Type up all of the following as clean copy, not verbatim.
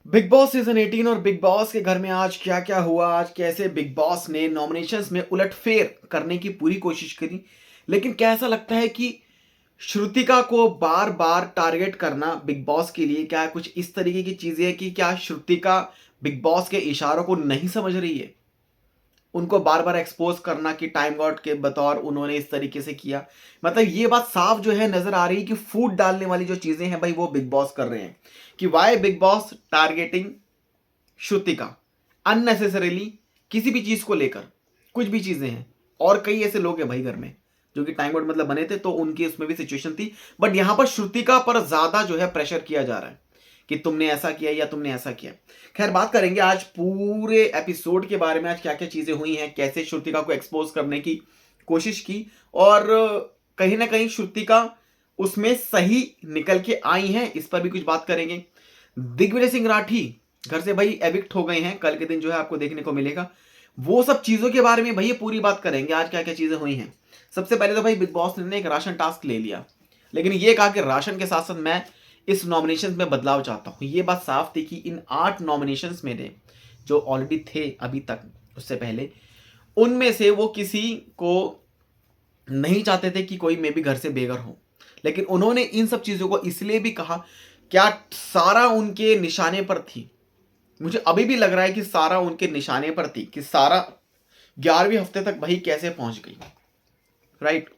Big boss season 18 और big boss के घर में आज क्या क्या हुआ, आज कैसे बिग बॉस ने नॉमिनेशंस में उलटफेर करने की पूरी कोशिश करी। लेकिन क्या ऐसा लगता है कि श्रुतिका को बार बार टारगेट करना बिग बॉस के लिए क्या कुछ इस तरीके की चीजें है कि क्या श्रुतिका बिग बॉस के इशारों को नहीं समझ रही है? उनको बार बार एक्सपोज करना कि टाइम गॉड के बतौर उन्होंने इस तरीके से किया। मतलब ये बात साफ जो है नजर आ रही है कि फूट डालने वाली जो चीजें हैं भाई वो बिग बॉस कर रहे हैं। कि why Bigg Boss targeting Shrutika unnecessarily किसी भी चीज को लेकर। कुछ भी चीजें हैं और कई ऐसे लोग हैं भाई घर में जो कि टाइम आउट मतलब बने थे तो उनकी उसमें भी सिचुएशन थी। बट यहां पर श्रुतिका पर ज्यादा जो है प्रेशर किया जा रहा है कि तुमने ऐसा किया या तुमने ऐसा किया। खैर बात करेंगे आज पूरे एपिसोड के बारे में, आज क्या क्या चीजें हुई हैं, कैसे श्रुतिका को एक्सपोज करने की कोशिश की और कहीं ना कहीं श्रुतिका उसमें सही निकल के आई हैं, इस पर भी कुछ बात करेंगे। दिग्विजय सिंह राठी घर से भाई एविक्ट हो गए हैं, कल के दिन जो है आपको देखने को मिलेगा। वो सब चीजों के बारे में भैया पूरी बात करेंगे आज क्या क्या चीजें हुई हैं। सबसे पहले तो भाई बिग बॉस ने एक राशन टास्क ले लिया, लेकिन ये कहा कि राशन के साथ साथ मैं इस नॉमिनेशन में बदलाव चाहता हूं। ये बात साफ थी कि इन 8 नॉमिनेशन में जो ऑलरेडी थे अभी तक उससे पहले, उनमें से वो किसी को नहीं चाहते थे कि कोई मे भी घर से बेघर हो। लेकिन उन्होंने इन सब चीजों को इसलिए भी कहा, क्या सारा उनके निशाने पर थी। मुझे अभी भी लग रहा है कि सारा उनके निशाने पर थी कि सारा 11वें हफ्ते तक भाई कैसे पहुंच गई। राइट।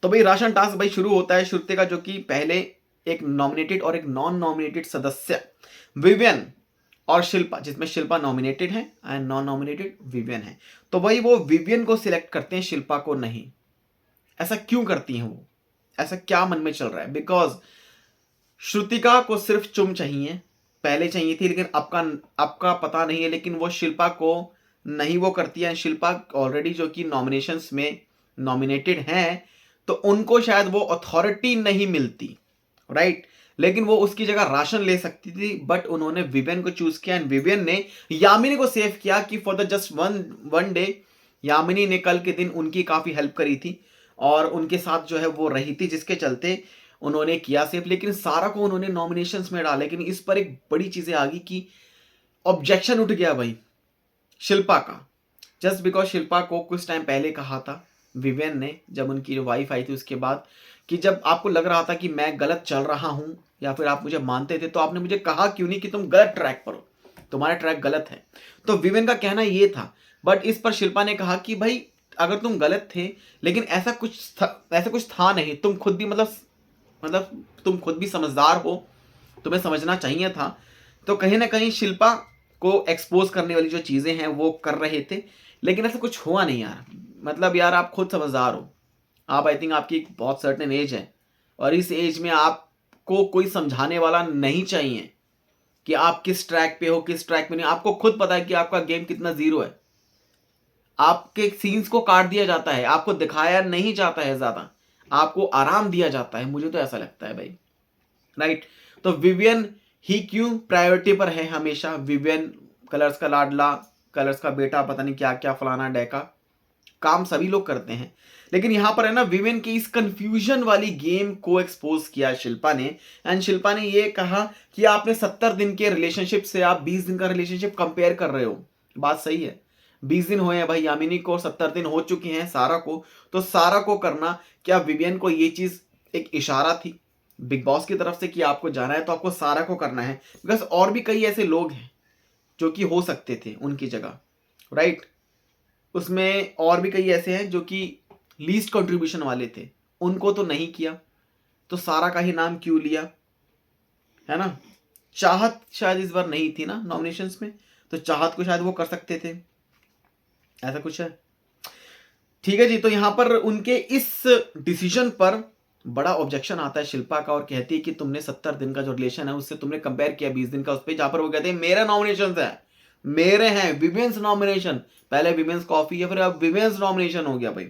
तो भाई राशन टास्क भाई शुरू होता है श्रुति का, जो कि पहले एक नॉमिनेटेड और एक नॉन नॉमिनेटेड सदस्य विवियन और शिल्पा, जिसमें शिल्पा नॉमिनेटेड है एंड नॉन नॉमिनेटेड विवियन है। तो भाई वो विवियन को सिलेक्ट करते हैं, शिल्पा को नहीं। ऐसा क्यों करती हैं वो? ऐसा क्या मन में चल रहा है? बिकॉज श्रुतिका को सिर्फ चुम चाहिए, पहले चाहिए थी लेकिन आपका पता नहीं है। लेकिन वो शिल्पा को नहीं वो करती है। शिल्पा ऑलरेडी जो कि नॉमिनेशंस में नॉमिनेटेड हैं तो उनको शायद वो अथॉरिटी नहीं मिलती। राइट। लेकिन वो उसकी जगह राशन ले सकती थी, बट उन्होंने विवियन को चूज किया एंड विवियन ने यामिनी को सेव किया कि for the just one day Yamini ने कल के दिन उनकी काफी हेल्प करी थी और उनके साथ जो है वो रही थी, जिसके चलते उन्होंने किया सेफ। लेकिन सारा को उन्होंने नॉमिनेशंस में डाला। लेकिन इस पर एक बड़ी चीजें आ गई कि ऑब्जेक्शन उठ गया भाई शिल्पा का, जस्ट बिकॉज शिल्पा को कुछ टाइम पहले कहा था विवियन ने, जब उनकी जो वाइफ आई थी उसके बाद, कि जब आपको लग रहा था कि मैं गलत चल रहा हूं या फिर आप मुझे मानते थे तो आपने मुझे कहा क्यों नहीं कि तुम गलत ट्रैक पर हो, तुम्हारा ट्रैक गलत है। तो विवियन का कहना ये था। बट इस पर शिल्पा ने कहा कि भाई अगर तुम गलत थे लेकिन ऐसा कुछ था नहीं, तुम खुद भी मतलब तुम खुद भी समझदार हो, तुम्हें समझना चाहिए था। तो कहीं ना कहीं शिल्पा को एक्सपोज करने वाली जो चीजें हैं वो कर रहे थे। लेकिन ऐसा कुछ हुआ नहीं यार। मतलब यार आप खुद समझदार हो, आप आई थिंक आपकी एक बहुत सर्टेन एज है और इस एज में आपको कोई समझाने वाला नहीं चाहिए कि आप किस ट्रैक पे हो किस ट्रैक पे नहीं। आपको खुद पता है कि आपका गेम कितना जीरो है। आपके सीन्स को काट दिया जाता है, आपको दिखाया नहीं जाता है ज्यादा, आपको आराम दिया जाता है, मुझे तो ऐसा लगता है भाई। राइट। तो विवियन ही क्यों प्रायोरिटी पर है हमेशा? विवियन कलर्स का लाडला, कलर्स का बेटा, पता नहीं क्या क्या फलाना डैका, काम सभी लोग करते हैं। लेकिन यहां पर है ना, विमेन की इस कंफ्यूजन वाली गेम को एक्सपोज किया शिल्पा ने। एंड शिल्पा ने ये कहा कि आपने 70 दिन के रिलेशनशिप से आप 20 दिन का रिलेशनशिप कंपेयर कर रहे हो। बात सही है, 20 दिन हुए हैं भाई यामिनी को, 70 दिन हो चुके हैं सारा को। तो सारा को करना, क्या विवियन को ये चीज एक इशारा थी बिग बॉस की तरफ से कि आपको जाना है तो आपको सारा को करना है? बिकॉज और भी कई ऐसे लोग हैं जो कि हो सकते थे उनकी जगह। राइट। उसमें और भी कई ऐसे हैं जो कि लीस्ट कंट्रीब्यूशन वाले थे, उनको तो नहीं किया। तो सारा का ही नाम क्यों लिया? है ना। चाहत शायद इस बार नहीं थी ना नॉमिनेशंस में, तो चाहत को शायद वो कर सकते थे, ऐसा कुछ है। ठीक है जी। तो यहां पर उनके इस डिसीजन पर बड़ा ऑब्जेक्शन आता है शिल्पा का और कहती है कि तुमने 70 दिन का जो रिलेशन है उससे तुमने कंपेयर किया 20 दिन का उस पर, जहां पर वो कहते हैं मेरा नॉमिनेशन है, मेरे हैं विमेंस नॉमिनेशन। पहले विमेंस कॉफी है, फिर अब विमेंस नॉमिनेशन हो गया भाई।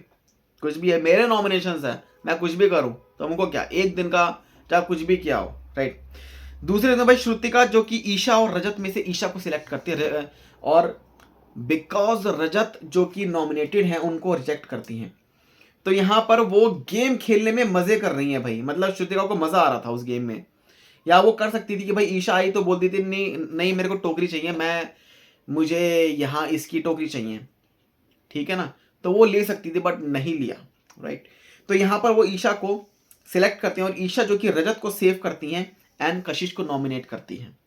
कुछ भी है, मेरे नॉमिनेशन है, मैं कुछ भी करूं तो हमको क्या, एक दिन का चाहे कुछ भी किया हो। राइट। दूसरे दिन भाई श्रुतिका जो कि ईशा और रजत में से ईशा को सिलेक्ट करती है और बिकॉज रजत जो कि नॉमिनेटेड हैं उनको रिजेक्ट करती हैं। तो यहां पर वो गेम खेलने में मजे कर रही हैं भाई। मतलब श्रुतिका को मजा आ रहा था उस गेम में या वो कर सकती थी कि भाई ईशा आई तो बोलती थी नहीं नहीं मेरे को टोकरी चाहिए, मुझे यहाँ इसकी टोकरी चाहिए, ठीक है ना, तो वो ले सकती थी बट नहीं लिया, राइट। तो यहाँ पर वो ईशा को सिलेक्ट करते हैं और ईशा जो कि रजत को सेव करती हैं एंड कशिश को नॉमिनेट करती हैं,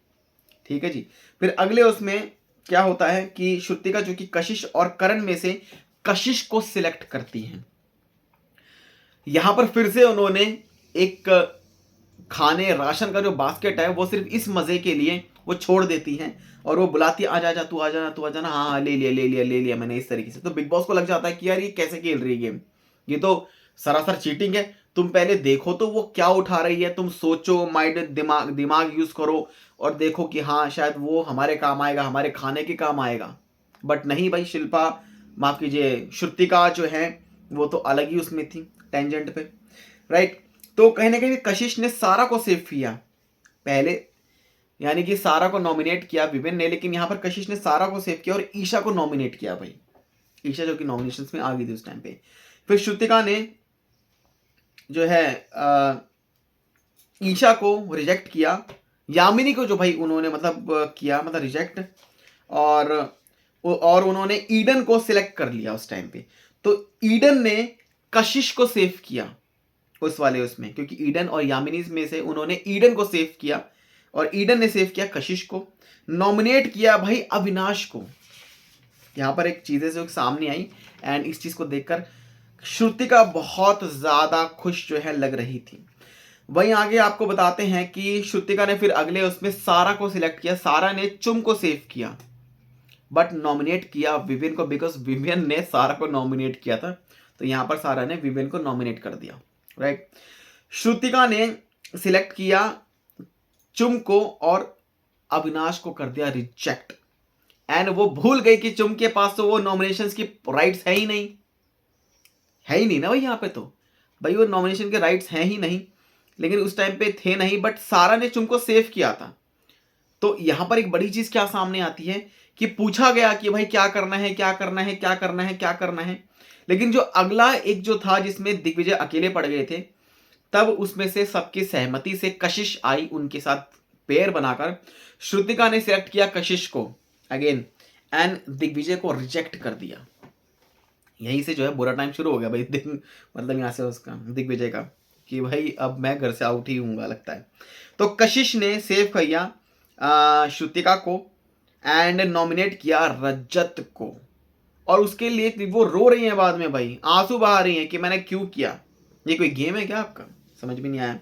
ठीक है जी। फिर अगले उसमें क्या होता है कि श्रुतिका जो कि कशिश और करण में से कशिश को सिलेक्ट करती हैं। यहां पर फिर से उन्होंने एक खाने राशन का जो बास्केट है वो सिर्फ इस मजे के लिए वो छोड़ देती हैं और वो बुलाती है, आजा आजा तू आ जाना तू आ जाना, हाँ हाँ ले लिया मैंने, इस तरीके से। तो बिग बॉस को लग जाता है कि यार ये कैसे खेल रही है गेम, ये तो सरासर चीटिंग है, तुम पहले देखो तो वो क्या उठा रही है, तुम सोचो, माइंड दिमाग दिमाग यूज करो और देखो कि हाँ शायद वो हमारे काम आएगा, हमारे खाने के काम आएगा। बट नहीं भाई, शिल्पा, माफ कीजिए, श्रुतिका जो है वो तो अलग ही उसमें थी, टेंजेंट पे, राइट। तो कहीं ना कहीं कशिश ने सारा को सेव किया पहले, यानी कि सारा को नॉमिनेट किया विवेन ने, लेकिन यहां पर कशिश ने सारा को सेव किया और ईशा को नॉमिनेट किया भाई, ईशा जो कि नॉमिनेशंस में आ गई थी उस टाइम पे। फिर श्रुतिका ने जो है ईशा को रिजेक्ट किया, यामिनी को जो भाई उन्होंने मतलब किया, मतलब रिजेक्ट, और उन्होंने ईडन को सिलेक्ट कर लिया उस टाइम पे। तो ईडन ने कशिश को सेव किया उस वाले उसमें, क्योंकि ईडन और यामिनी में से उन्होंने ईडन को सेव किया और ईडन ने सेव किया कशिश को, नॉमिनेट किया भाई अविनाश को। यहां पर एक चीजें जो सामने आई एंड इस चीज को देखकर श्रुतिका बहुत ज्यादा खुश जो है लग रही थी। वहीं आगे आपको बताते हैं कि श्रुतिका ने फिर अगले उसमें सारा को सिलेक्ट किया, सारा ने चुम को सेव किया बट नॉमिनेट किया विवियन को, बिकॉज विवियन ने सारा को नॉमिनेट किया था, तो यहां पर सारा ने विवियन को नॉमिनेट कर दिया, राइट। श्रुतिका ने सिलेक्ट किया चुम को और अविनाश को कर दिया रिजेक्ट, एंड वो भूल गई कि चुम के पास तो वो नॉमिनेशंस की राइट्स है ही नहीं, है ही नहीं ना भाई, यहाँ पे तो भाई वो नॉमिनेशन के राइट्स हैं ही नहीं, लेकिन उस टाइम पे थे नहीं, बट सारा ने चुम को सेव किया था। तो यहां पर एक बड़ी चीज क्या सामने आती है कि पूछा गया कि भाई क्या करना है क्या करना है क्या करना है क्या करना है, लेकिन जो अगला एक जो था जिसमें दिग्विजय अकेले पड़ गए थे, तब उसमें से सबकी सहमति से कशिश आई उनके साथ पेयर बनाकर, श्रुतिका ने सिलेक्ट किया कशिश को अगेन एंड दिग्विजय को रिजेक्ट कर दिया। यहीं से जो है बुरा टाइम शुरू हो गया भाई मतलब यहाँ से उसका दिग्विजय का, कि भाई अब मैं घर से आउट ही हूँगा लगता है। तो कशिश ने सेव किया श्रुतिका को एंड नॉमिनेट किया रजत को, और उसके लिए वो रो रही हैं बाद में भाई, आंसू बहा रही हैं कि मैंने क्यों किया, ये कोई गेम है क्या आपका, समझ में नहीं आया।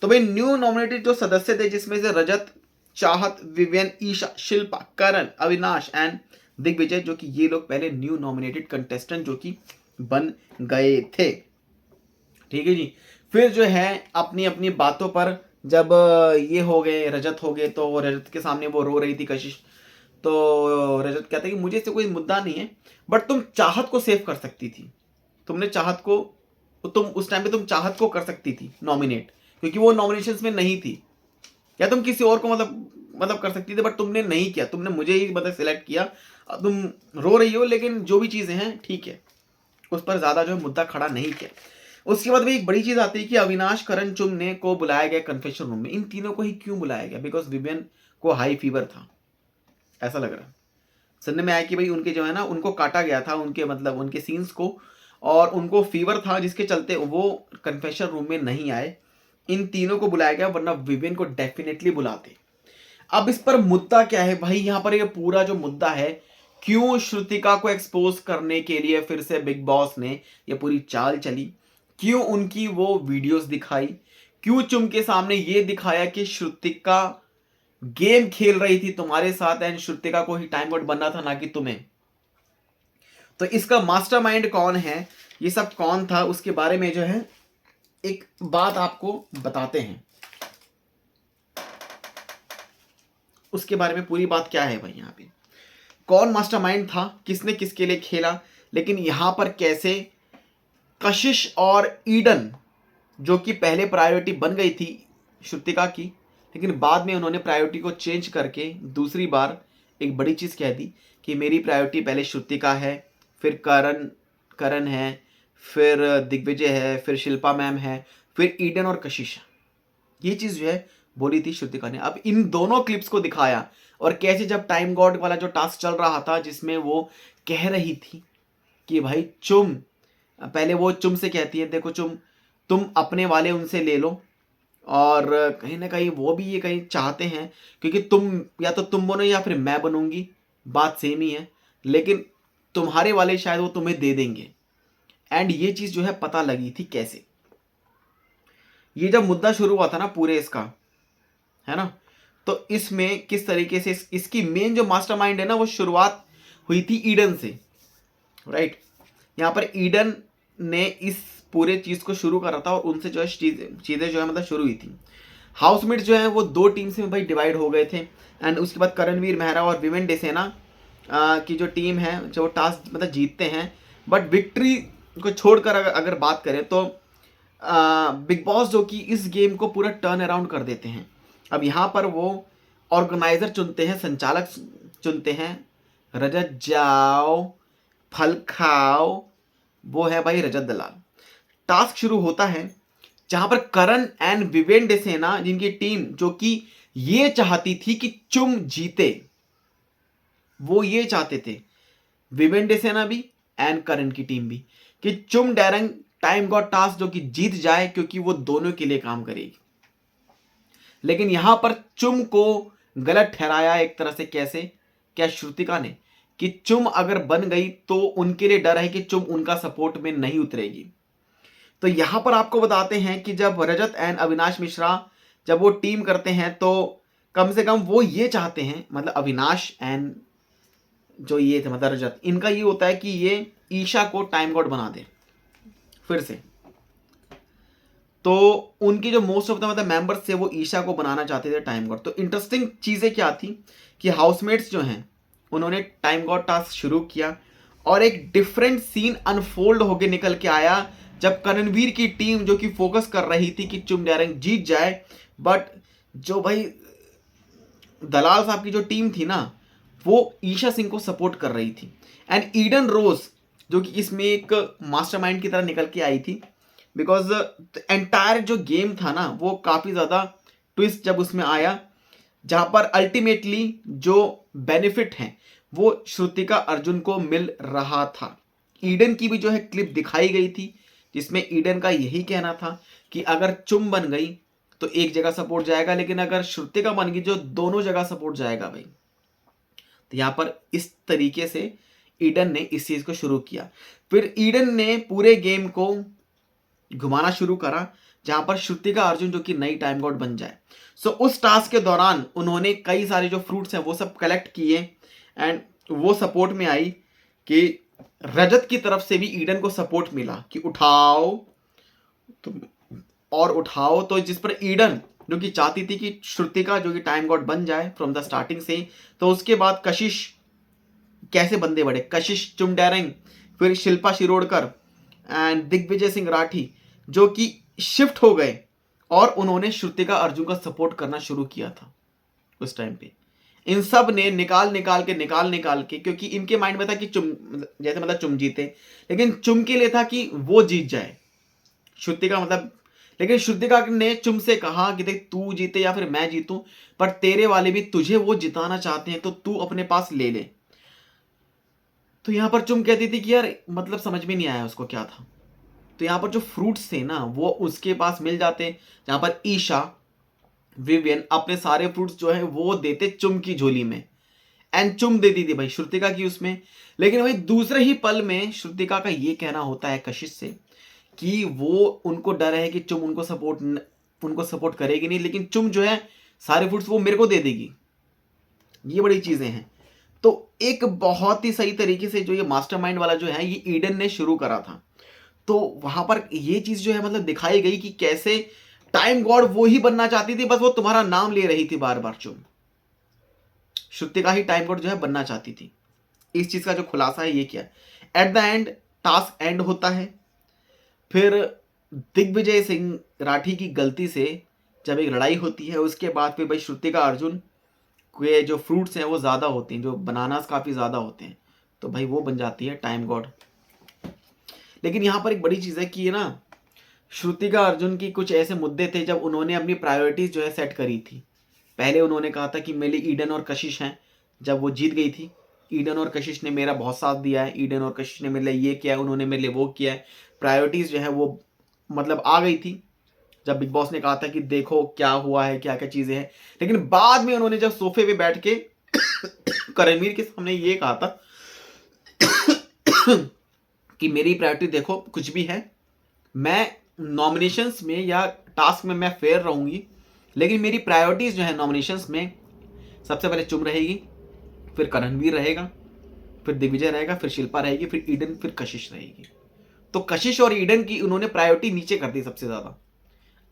तो भाई न्यू नॉमिनेटेड जो सदस्य थे जिसमें से रजत, चाहत, विवियन, ईशा, शिल्पा, करण, अविनाश एंड दिग्विजय, जो कि ये लोग पहले न्यू नॉमिनेटेड कंटेस्टेंट जो कि बन गए थे, ठीक है जी। फिर जो है अपनी अपनी बातों पर जब ये हो गए, रजत हो गए, तो रजत के सामने वो रो रही थी कशिश, तो रजत कहता है कि मुझे इससे कोई मुद्दा नहीं है, बट तुम चाहत को सेव कर सकती थी, तुमने चाहत को, तुम उस टाइम पे तुम चाहत को कर सकती थी नॉमिनेट, क्योंकि वो नॉमिनेशंस में नहीं थी, या तुम किसी और को मतलब कर सकती थी, बट तुमने नहीं किया, तुमने मुझे ही मतलब सिलेक्ट किया। अब तुम रो रही हो लेकिन जो भी चीजें हैं ठीक है, उस पर ज्यादा जो है मुद्दा खड़ा नहीं किया। उसके बाद भी एक बड़ी चीज आती है कि अविनाश, करण, चुम ने को बुलाया गया कन्फेशन रूम में। इन तीनों को ही क्यों बुलाया गया? बिकॉज विवियन को हाई फीवर था, ऐसा लग रहा है सुनने में आया कि भाई उनके जो है ना, उनको काटा गया था, उनके मतलब उनके सीन्स को, और उनको फीवर था जिसके चलते वो कन्फेशन रूम में नहीं आए। इन तीनों को बुलाया गया, वरना विवियन को डेफिनेटली बुलाते। अब इस पर मुद्दा क्या है भाई? यहाँ पर ये पूरा जो मुद्दा है, क्यों श्रुतिका को एक्सपोज करने के लिए फिर से बिग बॉस ने ये पूरी चाल चली, क्यों उनकी वो वीडियोस दिखाई, क्यों चुम के सामने ये दिखाया कि श्रुतिका गेम खेल रही थी तुम्हारे साथ एंड श्रुतिका को ही टाइम आउट बनना था, ना कि तुम्हें। तो इसका मास्टरमाइंड कौन है, ये सब कौन था, उसके बारे में जो है एक बात आपको बताते हैं। उसके बारे में पूरी बात क्या है भाई, यहाँ पे कौन मास्टरमाइंड था, किसने किसके लिए खेला, लेकिन यहां पर कैसे कशिश और ईडन, जो कि पहले प्रायोरिटी बन गई थी श्रुतिका की, लेकिन बाद में उन्होंने प्रायोरिटी को चेंज करके दूसरी बार एक बड़ी चीज कह दी कि मेरी प्रायोरिटी पहले श्रुतिका है, फिर करण है, फिर दिग्विजय है, फिर शिल्पा मैम है, फिर ईडन और कशिश। ये चीज जो है बोली थी श्रुतिका ने। अब इन दोनों क्लिप्स को दिखाया और कैसे जब टाइम गॉड वाला जो टास्क चल रहा था जिसमें वो कह रही थी कि भाई चुम, पहले वो चुम से कहती है देखो चुम, तुम अपने वाले उनसे ले लो, और कहीं ना कहीं वो भी ये कहीं चाहते हैं क्योंकि तुम या तो तुम बनो या फिर मैं बनूंगी, बात सेम ही है, लेकिन तुम्हारे वाले शायद वो तुम्हें दे देंगे। एंड ये चीज जो है पता लगी थी कैसे, ये जब मुद्दा शुरू हुआ था ना पूरे इसका, है ना, तो इसमें किस तरीके से इसकी मेन जो मास्टरमाइंड है ना वो शुरुआत हुई थी ईडन से, राइट। यहाँ पर ईडन ने इस पूरे चीज को शुरू करा था और उनसे जो है चीजें जो है मतलब शुरू हुई थी। हाउसमेट जो है वो दो टीम्स में भाई डिवाइड हो गए थे। एंड उसके बाद करणवीर मेहरा और विवेन डेसेना की जो टीम है जो टास्क मतलब जीतते हैं, बट विक्ट्री को छोड़कर अगर बात करें तो बिग बॉस जो कि इस गेम को पूरा टर्न अराउंड कर देते हैं। अब यहाँ पर वो ऑर्गेनाइजर चुनते हैं, संचालक चुनते हैं, रजत जाओ फल खाओ, वो है भाई रजत दलाल। टास्क शुरू होता है जहां पर करण एंड विवेन डेसेना जिनकी टीम जो कि ये चाहती थी कि चुम जीते, वो ये चाहते थे विवेन डेसेना भी एंड करण की टीम भी कि चुम डैरंग टाइम गॉड टास्क जो कि जीत जाए क्योंकि वो दोनों के लिए काम करेगी। लेकिन यहां पर चुम को गलत ठहराया एक तरह से, कैसे, क्या श्रुतिका ने, कि चुम अगर बन गई तो उनके लिए डर है कि चुम उनका सपोर्ट में नहीं उतरेगी। तो यहां पर आपको बताते हैं कि जब रजत एंड अविनाश मिश्रा जब वो टीम करते हैं तो कम से कम वो ये चाहते हैं, मतलब अविनाश एंड जो ये थे मतलब रजत, इनका ये होता है कि ये ईशा को टाइम गॉड बना दे फिर से। तो उनकी जो मोस्ट ऑफ द मतलब मेंबर्स थे वो ईशा को बनाना चाहते थे टाइम गॉड। तो इंटरेस्टिंग चीजें क्या थी कि हाउसमेट्स जो हैं उन्होंने टाइम गॉड टास्क शुरू किया और एक डिफरेंट सीन अनफोल्ड होके निकल के आया जब करणवीर की टीम जो कि फोकस कर रही थी कि चुम डैरंग जीत जाए, बट जो भाई दलाल साहब की जो टीम थी ना वो ईशा सिंह को सपोर्ट कर रही थी। एंड ईडन रोज जो कि इसमें एक मास्टरमाइंड की तरह निकल के आई थी, बिकॉज एंटायर जो गेम था ना वो काफी ज्यादा ट्विस्ट जब उसमें आया, जहां पर अल्टीमेटली जो बेनिफिट है वो श्रुतिका अर्जुन को मिल रहा था। ईडन की भी जो है क्लिप दिखाई गई थी जिसमें ईडन का यही कहना था कि अगर चुम बन गई तो एक जगह सपोर्ट जाएगा, लेकिन अगर श्रुतिका बन गई जो दोनों जगह सपोर्ट जाएगा भाई। तो यहां पर इस तरीके से ईडन ने इस चीज को शुरू किया। फिर ईडन ने पूरे गेम को घुमाना शुरू करा जहां पर श्रुतिका अर्जुन जो कि नई टाइम गॉड बन जाए। सो उस टास्क के दौरान उन्होंने कई सारे जो फ्रूट्स हैं वो सब कलेक्ट किए एंड वो सपोर्ट में आई कि रजत की तरफ से भी ईडन को सपोर्ट मिला कि उठाओ तुम और उठाओ। तो जिस पर ईडन जो कि चाहती थी कि श्रुतिका जो कि टाइम गॉड बन जाए फ्रॉम द स्टार्टिंग से, तो उसके बाद कशिश कैसे बंदे बढ़े, कशिश चुम डैरंग, फिर शिल्पा शिरोडकर एंड दिग्विजय सिंह राठी जो कि शिफ्ट हो गए और उन्होंने श्रुतिका अर्जुन का सपोर्ट करना शुरू किया था उस टाइम पे। इन सब ने निकाल के क्योंकि इनके माइंड में था कि चुम जैसे मतलब चुम जीते, लेकिन चुम के लिए था कि वो जीत जाए श्रुतिका मतलब, लेकिन श्रुतिका ने चुम से कहा कि देख तू जीते या फिर मैं जीतूं, पर तेरे वाले भी तुझे वो जिताना चाहते हैं तो तू अपने पास ले ले। तो यहां पर चुम कहती थी कि यार मतलब समझ में नहीं आया उसको क्या था। तो यहां पर जो फ्रूट्स थे ना वो उसके पास मिल जाते, जहां पर ईशा विवियन अपने सारे फ्रूट्स जो है वो देते चुम की झोली में एंड चुम देती थी भाई श्रुतिका की उसमें। लेकिन भाई दूसरे ही पल में श्रुतिका का ये कहना होता है कशिश से कि वो उनको डर है कि चुम उनको सपोर्ट करेगी नहीं, लेकिन चुम जो है सारे फ्रूट्स वो मेरे को दे देगी। ये बड़ी चीजें हैं। तो एक बहुत ही सही तरीके से जो ये मास्टरमाइंड वाला जो है ये ईडन ने शुरू करा था। तो वहां पर ये चीज जो है मतलब दिखाई गई कि कैसे टाइम गॉड वो ही बनना चाहती थी, बस वो तुम्हारा नाम ले रही थी बार बार। चुम श्रुतिका ही टाइम गॉड जो है बनना चाहती थी। इस चीज का जो खुलासा है ये क्या, at the end task and होता है। फिर दिग्विजय सिंह राठी की गलती से जब एक लड़ाई होती है उसके बाद फिर भाई श्रुतिका अर्जुन के जो फ्रूट्स हैं वो ज्यादा होते हैं, जो बनानास काफी ज्यादा होते हैं, तो भाई वो बन जाती है टाइम गॉड। लेकिन यहां पर एक बड़ी चीज है कि ना श्रुतिका अर्जुन की कुछ ऐसे मुद्दे थे जब उन्होंने अपनी प्रायोरिटीज जो है सेट करी थी। पहले उन्होंने कहा था कि मेरे लिए ईडन और कशिश हैं। जब वो जीत गई थी, ईडन और कशिश ने मेरा बहुत साथ दिया है, ईडन और कशिश ने मेरे लिए ये किया है, उन्होंने मेरे लिए वो किया है। प्रायोरिटीज जो है वो मतलब आ गई थी जब बिग बॉस ने कहा था कि देखो क्या हुआ है, क्या क्या चीजें हैं। लेकिन बाद में उन्होंने जब सोफे पे बैठ के करणवीर के सामने ये कहा था कि मेरी प्रायोरिटी देखो कुछ भी है, मैं नॉमिनेशंस में या टास्क में मैं फेयर रहूंगी, लेकिन मेरी प्रायोरिटीज जो है नॉमिनेशंस में सबसे पहले चुम रहेगी, फिर करणवीर रहेगा, फिर दिग्विजय रहेगा, फिर शिल्पा रहेगी, फिर ईडन, फिर कशिश रहेगी। तो कशिश और ईडन की उन्होंने प्रायोरिटी नीचे कर दी सबसे ज्यादा।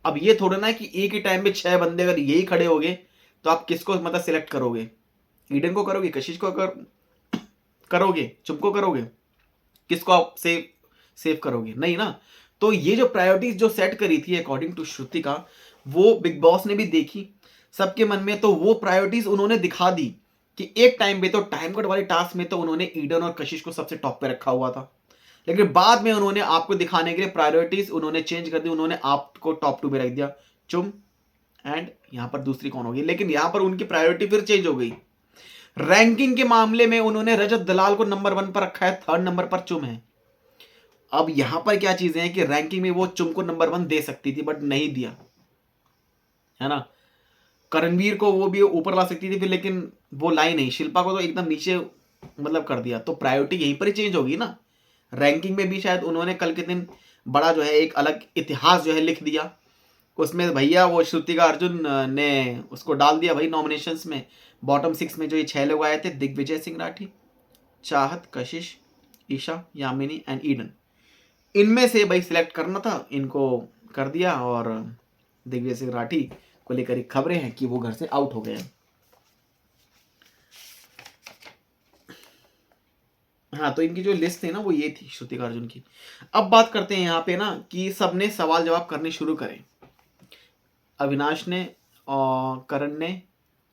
अब ये थोड़ा ना कि एक ही टाइम पे 6 बंदे अगर यही खड़े हो गए तो आप किसको मतलब सिलेक्ट करोगे? ईडन को करोगे, कशिश को करोगे, चुप को करोगे, किसको आप सेव करोगे? नहीं ना। तो ये जो प्रायोरिटीज जो सेट करी थी अकॉर्डिंग टू श्रुतिका, वो बिग बॉस ने भी देखी सबके मन में, तो वो प्रायोरिटीज उन्होंने दिखा दी कि एक टाइम पे तो टाइम कट वाले टास्क में तो उन्होंने ईडन और कशिश को सबसे टॉप पे रखा हुआ था, लेकिन बाद में उन्होंने आपको दिखाने के लिए प्रायोरिटीज उन्होंने चेंज कर दी, उन्होंने आपको टॉप 2 पे रख दिया, चुम एंड यहां पर दूसरी कौन होगी, लेकिन यहां पर उनकी प्रायोरिटी फिर चेंज हो गई। रैंकिंग के मामले में उन्होंने रजत दलाल को नंबर 1 पर रखा है, 3rd नंबर पर चुम है। अब यहां पर क्या चीजें हैं कि रैंकिंग में वो चुम को नंबर 1 दे सकती थी बट नहीं दिया, है ना। करणवीर को वो भी ऊपर ला सकती थी फिर, लेकिन वो लाई नहीं। शिल्पा को तो एकदम नीचे मतलब कर दिया, तो प्रायोरिटी यहीं पर ही चेंज होगी ना। रैंकिंग में भी शायद उन्होंने कल के दिन बड़ा जो है एक अलग इतिहास जो है लिख दिया। उसमें भैया वो श्रुतिका अर्जुन ने उसको डाल दिया भाई नॉमिनेशंस में। बॉटम 6 में जो ये 6 लोग आए थे, दिग्विजय सिंह राठी, चाहत, कशिश, ईशा, यामिनी एंड ईडन, इनमें से भाई सिलेक्ट करना था, इनको कर दिया। और दिग्विजय सिंह राठी को लेकर एक खबरें हैं कि वो घर से आउट हो गए हैं। हाँ, तो इनकी जो लिस्ट थी ना वो ये थी श्रुतिका अर्जुन की। अब बात करते हैं यहाँ पे ना कि सबने सवाल जवाब करने शुरू करें। अविनाश ने और करण ने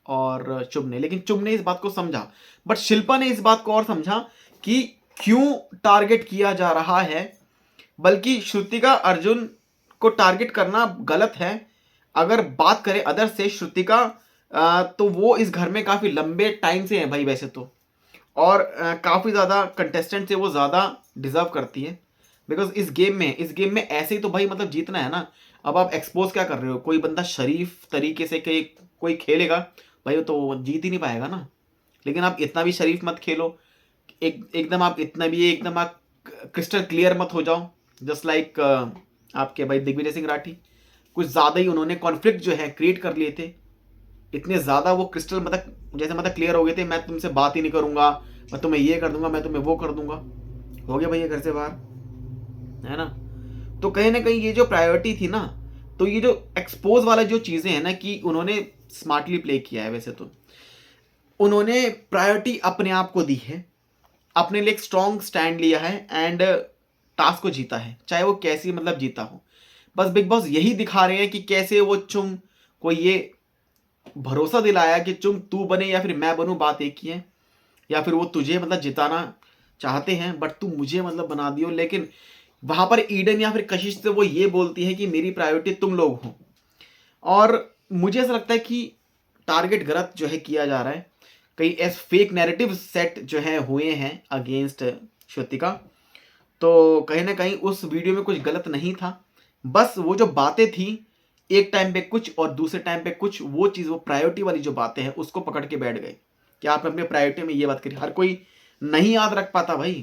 और चुभ ने, लेकिन चुभ ने इस बात को समझा, बट शिल्पा ने इस बात को और समझा कि क्यों टारगेट किया जा रहा है, बल्कि श्रुतिका अर्जुन को टारगेट करना गलत है। अगर बात करें अदर से, श्रुतिका तो वो इस घर में काफी लंबे टाइम से है भाई वैसे तो, और काफी ज्यादा कंटेस्टेंट से वो ज्यादा डिजर्व करती है। बिकॉज इस गेम में ऐसे ही तो भाई मतलब जीतना है ना। अब आप एक्सपोज क्या कर रहे हो? कोई बंदा शरीफ तरीके से कोई खेलेगा भाई तो वो जीत ही नहीं पाएगा ना। लेकिन आप इतना भी शरीफ मत खेलो, एकदम आप इतना भी एकदम आप क्रिस्टल क्लियर मत हो जाओ। जस्ट लाइक आपके भाई दिग्विजय सिंह राठी, कुछ ज़्यादा ही उन्होंने कॉन्फ्लिक्ट जो है क्रिएट कर लिए थे। इतने ज़्यादा वो क्रिस्टल मतलब जैसे मतलब क्लियर हो गए थे, मैं तुमसे बात ही नहीं करूंगा, मैं तुम्हें ये कर दूंगा, मैं तुम्हें वो कर दूंगा। हो गया भैया घर से बाहर, है ना। तो कहीं ना कहीं ये जो प्रायोरिटी थी ना, तो ये जो एक्सपोज वाला जो चीज़ें हैं ना कि उन्होंने स्मार्टली प्ले किया है। वैसे तो उन्होंने प्रायोरिटी अपने आप को दी है, अपने लिए एक स्ट्रॉन्ग स्टैंड लिया है एंड टास्क को जीता है, चाहे वो कैसी मतलब जीता हो। बस बिग बॉस यही दिखा रहे हैं कि कैसे वो चुम को ये भरोसा दिलाया कि चुम तू बने या फिर मैं बनूं, बात एक ही है। या फिर वो तुझे मतलब जिताना चाहते हैं बट तू मुझे मतलब बना दियो। लेकिन वहां पर ईडन या फिर कशिश से वो ये बोलती है कि मेरी प्रायोरिटी तुम लोग हो। और मुझे ऐसा लगता है कि टारगेट गलत जो है किया जा रहा है, कई ऐसे फेक नैरेटिव सेट जो है हुए हैं अगेंस्ट श्रुतिका। तो कहीं ना कहीं उस वीडियो में कुछ गलत नहीं था, बस वो जो बातें थी एक टाइम पे कुछ और दूसरे टाइम पे कुछ, वो चीज़ वो प्रायोरिटी वाली जो बातें हैं उसको पकड़ के बैठ गए कि आपने अपने प्रायोरिटी में ये बात करी। हर कोई नहीं याद रख पाता भाई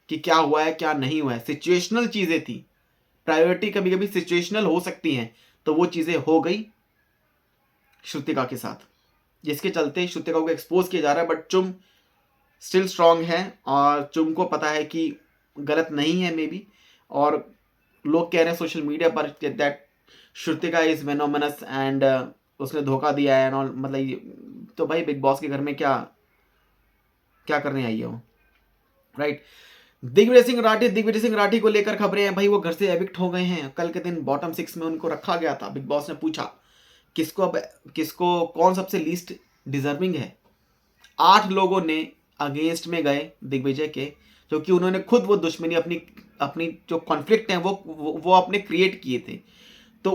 कि क्या हुआ है क्या नहीं हुआ है, सिचुएशनल चीज़ें थी। प्रायोरिटी कभी कभी सिचुएशनल हो सकती हैं, तो वो चीज़ें हो गई श्रुतिका के साथ, जिसके चलते श्रुतिका को एक्सपोज किया जा रहा है। बट चुम स्टिल स्ट्रांग है और चुम को पता है कि गलत नहीं है मे बी। और लोग कह रहे हैं सोशल मीडिया पर दैट श्रुतिका इज वेनोमिनस एंड उसने धोखा दिया है और मतलब तो भाई बिग बॉस के घर में क्या क्या करने आई है वो, राइट। दिग्विजय सिंह राठी को लेकर खबरें हैं भाई, वो घर से एविक्ट हो गए हैं। कल के दिन बॉटम 6 में उनको रखा गया था। बिग बॉस ने पूछा किसको कौन सबसे लीस्ट डिजर्विंग है। 8 लोगों ने अगेंस्ट में गए दिग्विजय के, क्योंकि उन्होंने खुद वो दुश्मनी अपनी अपनी जो कॉन्फ्लिक्ट हैं वो आपने क्रिएट किए थे। तो